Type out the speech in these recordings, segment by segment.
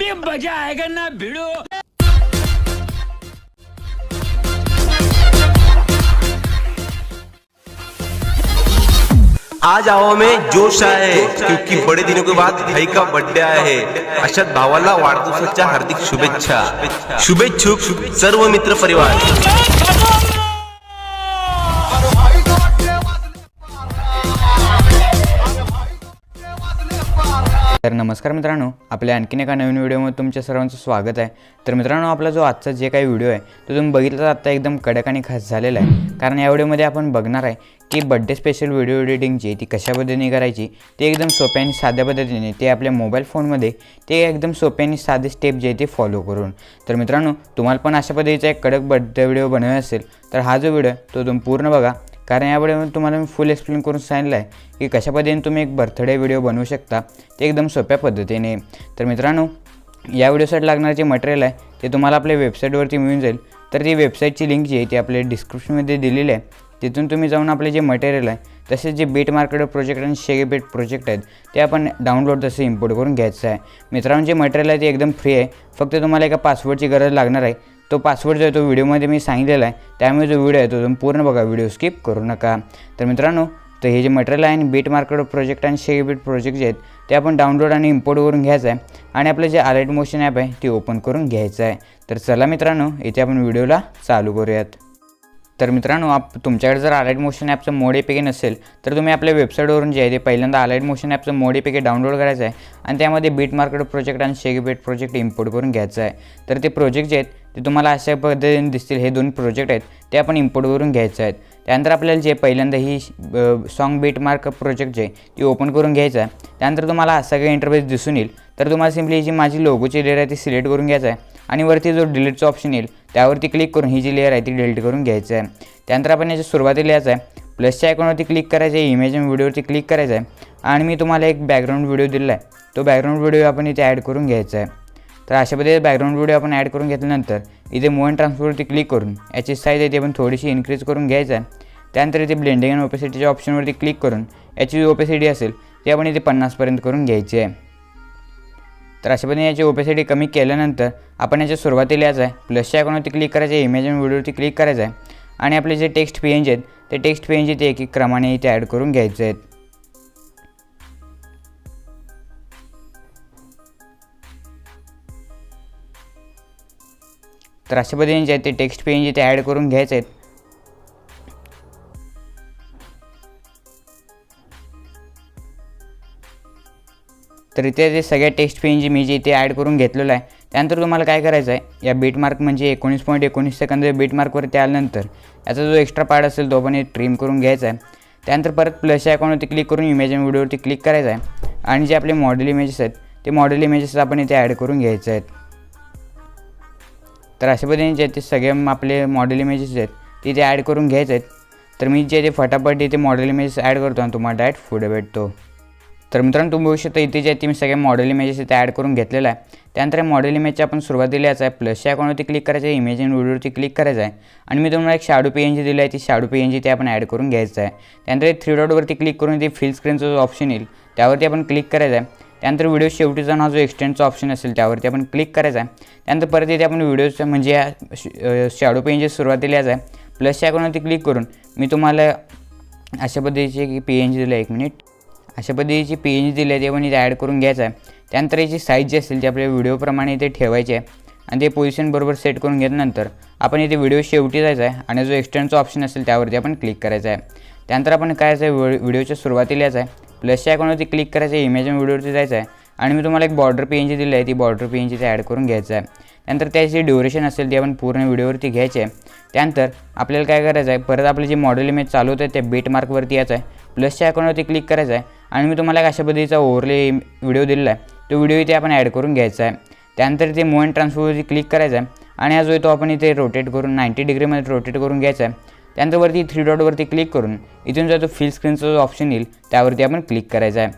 अभी मजा आएगा ना भिड़ो। आज आवा में जोश आहे क्योंकि बड़े दिनों के बाद भाई का बर्थडे आहे। अशा भावाला वाढदिवसाच्या हार्दिक शुभेच्छा। शुभेच्छुक सर्व मित्र परिवार। तर नमस्कार मित्रांनो, आपल्या आणखीन एका नवीन व्हिडिओमध्ये तुमच्या सर्वांचं स्वागत आहे। तर मित्रांनो, आपला जो आजचा जे काही व्हिडिओ आहे तो तुम्ही बघितला तर आता एकदम कडक आणि खास झालेला आहे। कारण या व्हिडिओमध्ये आपण बघणार आहे की बर्थडे स्पेशल व्हिडिओ एडिटिंग जी ती कशा पद्धतीने करायची, ते एकदम सोप्या आणि साध्या पद्धतीने ते आपल्या मोबाईल फोनमध्ये ते एकदम सोप्या आणि साधे स्टेप जे ते फॉलो करून। तर मित्रांनो, तुम्हाला पण अशा पद्धतीचा एक कडक बर्थडे व्हिडिओ बनवायचा असेल तर हा जो व्हिडिओ तो तुम्ही पूर्ण बघा। कारण या व्हिडिओमध्ये तुम्हाला मी फुल एक्सप्लेन करून सांगितलं आहे की कशा पद्धतीने तुम्ही एक बर्थडे व्हिडिओ बनवू शकता ते एकदम सोप्या पद्धतीने। तर मित्रांनो, या व्हिडिओसाठी लागणारे जे मटेरियल आहे ते तुम्हाला आपल्या वेबसाईटवरती मिळून जाईल। तर ती वेबसाईटची लिंक जी आहे ती आपल्या डिस्क्रिप्शनमध्ये दिलेली आहे। तिथून तुम्ही जाऊन आपले जे मटेरियल आहे तसेच जे 𝗏𝗏 प्रोजेक्ट आणि 𝗕𝗏𝗏 प्रोजेक्ट आहेत ते आपण डाउनलोड तसे इम्पोर्ट करून घ्यायचं आहे। मित्रांनो, जे मटेरियल आहे ते एकदम फ्री आहे, फक्त तुम्हाला एका पासवर्डची गरज लागणार आहे। तो पासवर्ड जो आहे तो व्हिडिओमध्ये मी सांगितलेला आहे, त्यामुळे जो व्हिडिओ आहे तो तुम्ही पूर्ण बघा, व्हिडिओ स्किप करू नका। तर मित्रांनो, तर हे जे मटेरियल आहे 𝗏𝗏 प्रोजेक्ट आणि 𝗕𝗏𝗏 प्रोजेक्ट जे आहेत ते आपण डाउनलोड आणि इम्पोर्ट करून घ्यायचं आहे आणि आपलं जे Alightmotion ॲप आहे ते ओपन करून घ्यायचं आहे। तर चला मित्रांनो, इथे आपण व्हिडिओला चालू करूयात। तर मित्रांनो, तुमच्याकडे जर Alightmotion ॲपचं मोड APK नसेल तर तुम्ही आपल्या वेबसाईटवरून जे आहे ते पहिल्यांदा Alightmotion ॲपचं मोड APK डाउनलोड करायचं आहे आणि त्यामध्ये 𝗏𝗏 प्रोजेक्ट आणि 𝗕𝗏𝗏 प्रोजेक्ट इम्पोर्ट करून घ्यायचं आहे। तर ते प्रोजेक्ट जे आहेत ते तुम्हाला अशा पद्धतीने दिसतील, हे दोन प्रोजेक्ट आहेत ते आपण इम्पोर्ट करून घ्यायचं आहेत। त्यानंतर आपल्याला जे पहिल्यांदा ही सॉन्ग 𝗏𝗏 प्रोजेक्ट जे ती ओपन करून घ्यायचं आहे। त्यानंतर तुम्हाला असा काही इंटरफेस दिसून येईल। तर तुम्हाला सिम्पली जी माझी लोगोची लेअर आहे ती सिलेक्ट करून घ्यायचं आहे आणि वरती जो डिलीटचा ऑप्शन येईल त्यावरती क्लिक करून ही जी लेअर आहे ती डिलीट करून घ्यायचं आहे। त्यानंतर आपण याच्या सुरुवातीला यायचं आहे, प्लसच्या आयकॉनवरती क्लिक करायचं आहे, इमेज आणि व्हिडिओवरती क्लिक करायचं आहे आणि मी तुम्हाला एक बॅकग्राऊंड व्हिडिओ दिला आहे, तो बॅकग्राऊंड व्हिडिओ आपण इथे ॲड करून घ्यायचा आहे। तर अशा पद्धतीने बॅकग्राऊंड व्हिडिओ आपण ॲड करून घेतल्यानंतर इथे मूव्ह अँड ट्रान्सफरवरती क्लिक करून याची साईज आहे ती आपण थोडीशी इन्क्रीज करून घ्यायचं आहे। त्यानंतर इथे ब्लेंडिंग आणि ओपेसिटीच्या ऑप्शनवरती क्लिक करून याची जी ओपेसिटी असेल ती आपण इथे 50 पर्यंत करून घ्यायची आहे। तर अशा पद्धतीने याची ओपेसिटी कमी केल्यानंतर आपण याच्या सुरुवातीला यायचं आहे, प्लसच्या आयकॉनवरती क्लिक करायचं आहे, इमेज आणि व्हिडिओवरती क्लिक करायचं आहे आणि आपले जे टेक्स्ट PNG आहेत ते टेक्स्ट PNG ते एक क्रमाने इथे ॲड करून घ्यायचे आहेत। तर अशा पद्धतीने जे ते टेक्स्ट PNG ते ॲड करून घ्यायचे आहेत। तर इथे ते सगळ्या टेक्स्ट PNG मी जे इथे ॲड करून घेतलेलं आहे। त्यानंतर तुम्हाला काय करायचं आहे, या बीटमार्क म्हणजे 19.19 सेकंद बीटमार्कवरती आल्यानंतर याचा जो एक्स्ट्रा पार्ट असेल तो आपण ट्रिम करून घ्यायचा आहे। त्यानंतर परत प्लसच्या आयकॉनवरती क्लिक करून इमेज आणि व्हिडिओवरती क्लिक करायचं आहे आणि जे आपले मॉडेल इमेजेस आहेत ते मॉडेल इमेजेस आपण इथे ॲड करून घ्यायचे आहेत। तर अशा पद्धतीने जे ते सगळे आपले मॉडेल इमेजेस आहेत ते इथे ॲड करून घ्यायचे आहेत। तर मी जे ते फटाफट इथे मॉडेल इमेजेस ॲड करतो आणि तुम्हाला डायरेक्ट पुढे भेटतो। तर मित्रांनो, तुम्ही बघू शकता इथे जे मी सगळे मॉडेल इमेजेस इथे ॲड करून घेतलेला आहे। त्यानंतर मॉडेल इमेजच्या आपण सुरुवातीला यायचं आहे, प्लसच्या आयकॉनवरती क्लिक करायचं आहे, इमेज आणि व्हिडिओवरती क्लिक करायचं आहे आणि मी तुम्हाला एक शॅडो PNG दिली आहे, ती शॅडो PNG ते आपण ॲड करून घ्यायचं आहे। त्यानंतर 3 डॉटवरती क्लिक करून ते फिल स्क्रीनचा जो ऑप्शन येईल त्यावरती आपण क्लिक करायचं आहे। त्यानंतर व्हिडिओ शेवटीचा हा जो एक्सटेंडचा ऑप्शन असेल त्यावरती आपण क्लिक करायचं आहे। त्यानंतर परत इथे आपण व्हिडिओचं म्हणजे शॅडो PNG सुरुवातीला यायचं आहे, प्लसच्या आयकॉनवरती क्लिक करून मी तुम्हाला अशा पद्धतीची PNG दिली आहे, 1 मिनिट, अशा पद्धतीची PNG दिली आहे ते पण इथे ॲड करून घ्यायचं आहे। त्यानंतर याची साईज जी असेल ती आपल्या व्हिडिओप्रमाणे इथे ठेवायची आहे आणि ते पोझिशन बरोबर सेट करून घेतल्यानंतर आपण इथे व्हिडिओ शेवटी जायचं आहे आणि जो एक्सटेंडचा ऑप्शन असेल त्यावरती आपण क्लिक करायचं आहे। त्यानंतर आपण काय करायचं आहे, व्हिडिओच्या सुरुवातीला यायचं आहे, प्लसच्या आयकॉनवरती क्लिक करायचं आहे, इमेज आणि व्हिडिओवरती जायचं आहे आणि मी तुम्हाला एक बॉर्डर PNG दिली आहे, ती बॉर्डर PNG ते ॲड करून घ्यायचं आहे। त्यानंतर त्याची ड्युरेशन असेल ती आपण पूर्ण व्हिडिओवरती घ्यायची आहे। त्यानंतर आपल्याला काय करायचं आहे, परत आपले जे मॉडेल इमेज चालू होतं त्या बीटमार्कवरती यायचं आहे, प्लसच्या आयकॉनवरती क्लिक करायचं आहे आणि मी तुम्हाला एक अशा पद्धतीचा ओव्हरले व्हिडिओ दिलेला आहे, तो व्हिडिओ इथे आपण ॲड करून घ्यायचा आहे। त्यानंतर इथे मूव्ह अँड ट्रान्सफरवरती क्लिक करायचं आहे आणि हा जो आहे तो आपण इथे रोटेट करून 90 डिग्रीमध्ये रोटेट करून घ्यायचा आहे। त्यानंतर वरती 3 डॉटवरती क्लिक करून इथून जो तो फिल स्क्रीनचा जो ऑप्शन येईल त्यावरती आपण क्लिक करायचा आहे।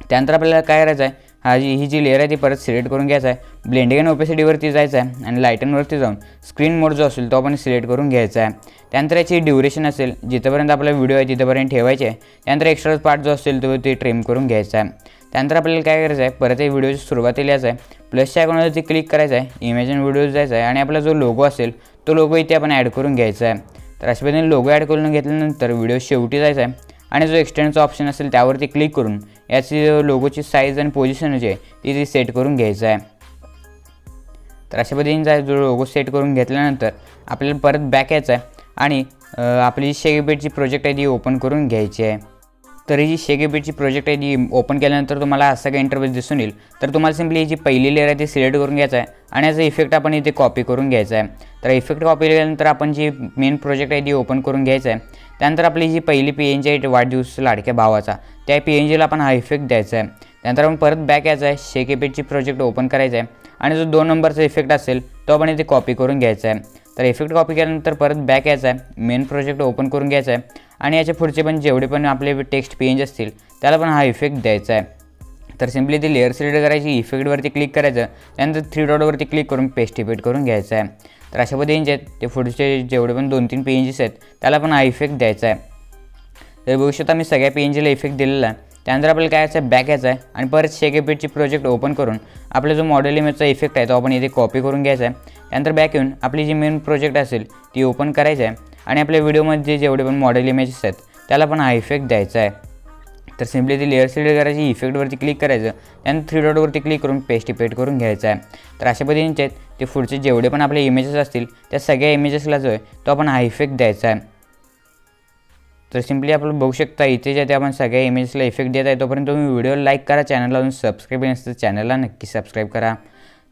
त्यानंतर आपल्याला काय करायचं आहे, ही जी लेअर आहे ती परत सिलेक्ट करून घ्यायचा आहे। ब्लेंडिंग आणि ओपेसिटीवरती जायचं आहे आणि लाईटनवरती जाऊन स्क्रीन मोड जो असेल तो आपण सिलेक्ट करून घ्यायचा आहे। त्यानंतर याची ड्युरेशन असेल जिथपर्यंत आपला व्हिडिओ आहे तिथपर्यंत ठेवायचे आहे। त्यानंतर एक्स्ट्रा पार्ट जो असेल तो ते ट्रिम करून घ्यायचा आहे। त्यानंतर आपल्याला काय करायचं आहे, परत हे व्हिडिओची सुरुवातीला यायचं आहे, प्लसच्या आयकॉनवरती क्लिक करायचं आहे, इमेज अँड व्हिडिओज जायचं आहे आणि आपला जो लोगो असेल तो लोगो इथे आपण ॲड करून घ्यायचा आहे। तर अशा पद्धतीने लोगो ॲड करून घेतल्यानंतर व्हिडिओ शेवटी जायचं आहे आणि जो एक्सटेंडचा ऑप्शन असेल त्यावरती क्लिक करून याची लोगोची साईज आणि पोझिशन जी आहे ती सेट करून घ्यायचं आहे। तर अशा पद्धतीने जो लोगो सेट करून घेतल्यानंतर आपल्याला परत बॅक यायचं आहे आणि आपली जी 𝗕𝗵𝗸𝗐 प्रोजेक्ट आहे ती ओपन करून घ्यायची आहे। तर ही जी 𝗕𝗵𝗸𝗐 प्रोजेक्ट आहे ती ओपन केल्यानंतर तुम्हाला असा काही इंटरफेस दिसून येईल। तर तुम्हाला सिम्पली ही जी पहिली लेअर आहे ती सिलेक्ट करून घ्यायचा आहे आणि याचा इफेक्ट आपण इथे कॉपी करून घ्यायचा आहे। तर इफेक्ट कॉपी केल्यानंतर आपण जी मेन प्रोजेक्ट आहे ती ओपन करून घ्यायचा आहे। त्यानंतर आपली जी पहिली PNG आहे वाढदिवस लाडक्या भावाचा त्या PNGला आपण हा इफेक्ट द्यायचा आहे। त्यानंतर आपण परत बॅक यायचं आहे, 𝗕𝗵𝗸𝗐 प्रोजेक्ट ओपन करायचा आहे आणि जो 2 नंबरचा इफेक्ट असेल तो आपण इथे कॉपी करून घ्यायचा आहे। तर इफेक्ट कॉपी केल्यानंतर परत बॅक यायचं आहे, मेन प्रोजेक्ट ओपन करून घ्यायचा आहे आणि याच्या पुढचे पण जेवढे पण आपले टेक्स्ट PNG असतील त्याला पण हा इफेक्ट द्यायचा आहे। तर सिम्पली ती लेअर सिलेक्ट करायची, इफेक्टवरती क्लिक करायचं, त्यानंतर 3 डॉटवरती क्लिक करून पेस्ट इफेक्ट करून घ्यायचं आहे। तर अशा पद्धतीने जे ते पुढचे जेवढे पण 2-3 PNGs आहेत त्याला पण हा इफेक्ट द्यायचा आहे। तर बघू शकता मी सगळ्या PNGला इफेक्ट दिलेला आहे। त्यानंतर आपल्याला काय यायचं आहे, बॅक यायचं आहे आणि परत 𝗕𝗵𝗸𝗐 प्रोजेक्ट ओपन करून आपला जो मॉडेल इमेजचा इफेक्ट आहे तो आपण इथे कॉपी करून घ्यायचा आहे। त्यानंतर बॅक येऊन आपली जी मेन प्रोजेक्ट असेल ती ओपन करायची आहे आणि आपल्या व्हिडिओमध्ये जेवढे पण मॉडेल इमेजेस आहेत त्याला पण हा इफेक्ट द्यायचा आहे। तर सिम्पली ती लेअर सिलेक्ट करायची, इफेक्टवरती क्लिक करायचं, त्यानंतर 3 डॉटवरती क्लिक करून पेस्ट इफेक्ट करून घ्यायचा आहे। तर अशा पद्धतीने ते पुढचे जेवढे पण आपले इमेजेस असतील त्या सगळ्या इमेजेसला जो आहे तो आपण हा इफेक्ट द्यायचा आहे। तर सिम्पली आपण बघू शकता इथे जे ते आपण सगळ्या इमेजेसला इफेक्ट देत आहे। तोपर्यंत तुम्ही व्हिडिओ लाईक करा, चॅनलला अजून सबस्क्राईब नसतं चॅनलला नक्की सबस्क्राईब करा।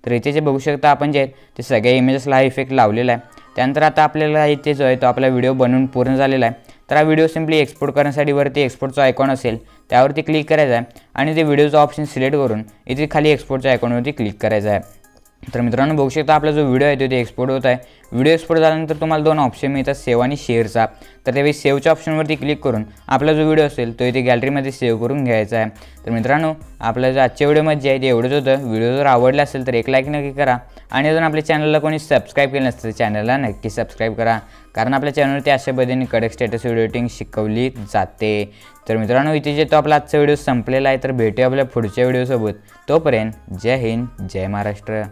तर इथे जे बघू शकता आपण जे आहेत ते सगळ्या इमेजेसला हा इफेक्ट लावलेला आहे। त्यानंतर आता आपल्याला इथे जो आहे तो आपला व्हिडिओ बनवून पूर्ण झालेला आहे। तर हा व्हिडिओ सिम्पली एक्सपोर्ट करण्यासाठी वरती एक्सपोर्टचा आयकॉन असेल त्यावरती क्लिक करायचा आहे आणि ते व्हिडिओचा ऑप्शन सिलेक्ट करून इथे खाली एक्सपोर्टच्या आयकॉनवरती क्लिक करायचं आहे। तर मित्रांनो बघू शकता आपला जो व्हिडिओ आहे तो ते एक्सपोर्ट होत आहे। व्हिडिओ एक्सपोर्ट झाल्यानंतर तुम्हाला 2 ऑप्शन मिळतात, सेव्ह आणि शेअरचा। तर त्यावेळी सेव्हच्या ऑप्शनवरती क्लिक करून आपला जो व्हिडिओ असेल तो इथे गॅलरीमध्ये सेव्ह करून घ्यायचा आहे। तर मित्रांनो आपल्या जो आजच्या व्हिडिओमध्ये जे आहे ते एवढंच होतं। व्हिडिओ जर आवडला असेल तर एक लाईक नक्की करा आणि अजून आपल्या चॅनलला कोणी सबस्क्राईब केलं नसतं तर चॅनलला नक्की सबस्क्राईब करा, कारण आपल्या चॅनलवरती अशा पद्धतीने कडक स्टेटस एडिटिंग शिकवली जाते। तर मित्रांनो इथे जे तो आपला आजचा व्हिडिओ संपलेला आहे। तर भेटूया आपल्या पुढच्या व्हिडिओसोबत, तोपर्यंत जय हिंद, जय महाराष्ट्र।